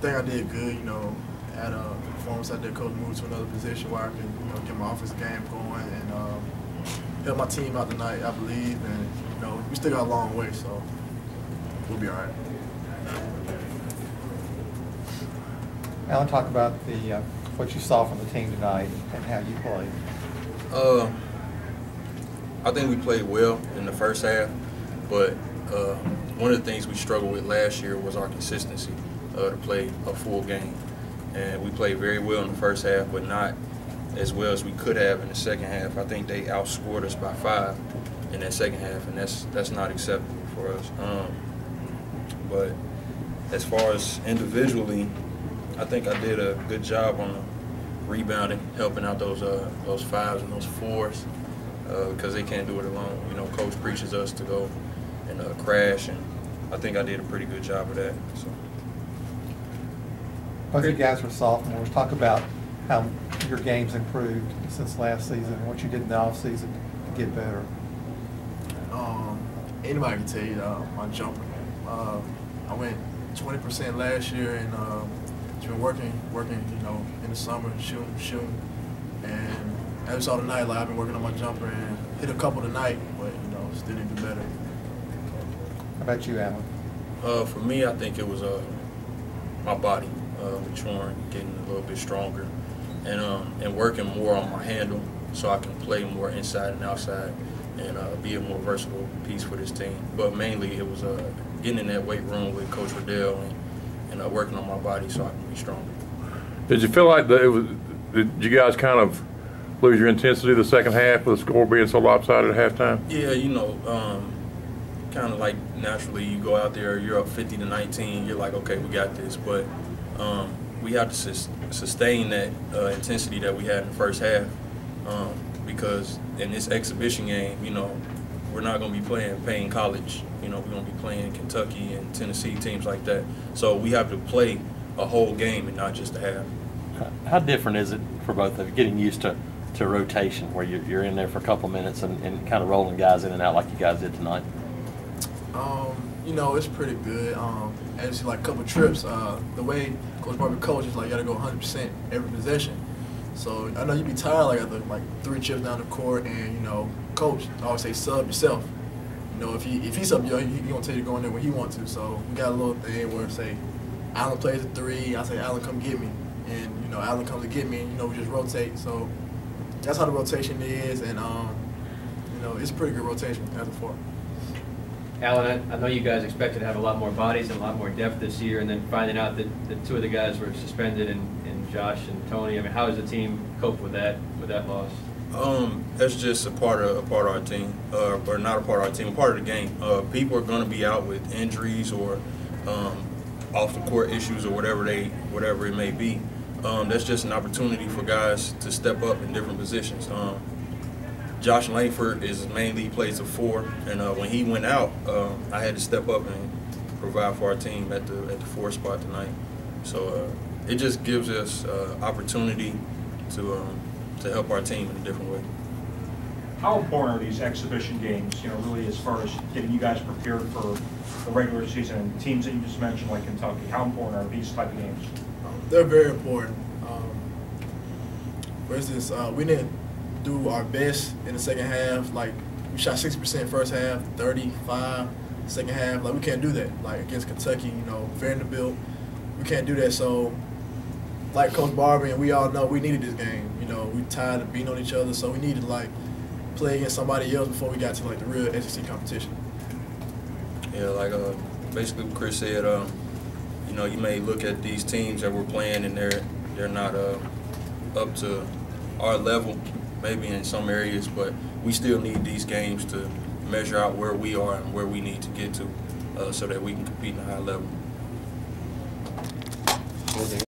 think I did good. You know, at a performance, I did coach move to another position where I can, you know, get my offensive game going and help my team out tonight, I believe. And you know, we still got a long way, so we'll be all right. Alan, talk about what you saw from the team tonight and how you played. I think we played well in the first half, but one of the things we struggled with last year was our consistency to play a full game. And we played very well in the first half, but not as well as we could have in the second half. I think they outscored us by 5 in that second half, and that's not acceptable for us. But as far as individually, I think I did a good job on the rebounding, helping out those 5s and those 4s because they can't do it alone. You know, coach preaches us to go and crash, and I think I did a pretty good job of that. So. Both you guys are sophomores. Talk about how your game's improved since last season and what you did in the offseason to get better. Anybody can tell you my jumper. I went 20% last year, and just been working, you know, in the summer, shooting. And as you saw tonight, like I've been working on my jumper and hit a couple tonight, but you know, still need to do better. How about you, Alan? For me, I think it was my body maturing, getting a little bit stronger, and working more on my handle so I can play more inside and outside and be a more versatile piece for this team. But mainly it was getting in that weight room with Coach Riddell and working on my body so I can be stronger. Did you feel like did you guys kind of lose your intensity the second half with the score being so lopsided at halftime? Yeah, you know, kind of like naturally you go out there, you're up 50-19, you're like, okay, we got this. But we have to sustain that intensity that we had in the first half because in this exhibition game, you know, we're not going to be playing Paine College. You know, we're going to be playing Kentucky and Tennessee, teams like that. So we have to play a whole game and not just a half. How different is it for both of you, getting used to rotation where you're in there for a couple minutes and kind of rolling guys in and out like you guys did tonight? You know, it's pretty good. As like a couple trips, the way Coach Barber coaches, like you got to go 100% every possession. So I know you'd be tired like after like 3 trips down the court, and you know, coach always say sub yourself. You know, if he sub you, he gonna tell you to go in there when he wants to. So we got a little thing where say Allen plays a 3, I say Allen come get me, and you know Allen comes to get me, and you know we just rotate. So that's how the rotation is, and you know it's a pretty good rotation as a 4. Alan, I know you guys expected to have a lot more bodies and a lot more depth this year, and then finding out that 2 of the guys were suspended, and Josh and Tony. I mean, how does the team cope with that loss? That's just a part of our team, or not a part of our team, a part of the game. People are going to be out with injuries or off the court issues or whatever it may be. That's just an opportunity for guys to step up in different positions. Josh Langford mainly plays a 4, and when he went out, I had to step up and provide for our team at the 4 spot tonight. So it just gives us opportunity to help our team in a different way. How important are these exhibition games, you know, really as far as getting you guys prepared for the regular season and teams that you just mentioned like Kentucky? How important are these type of games? They're very important. For instance, we didn't do our best in the second half. Like we shot 60% first half, 35 second half. Like we can't do that. Like against Kentucky, you know, Vanderbilt, we can't do that. So like Coach Barber and we all know, we needed this game. You know, we tired of beating on each other, so we needed to like play against somebody else before we got to like the real SEC competition. Yeah, like basically what Chris said. You know, you may look at these teams that we're playing and they're not up to our level, maybe in some areas, but we still need these games to measure out where we are and where we need to get to so that we can compete at a high level.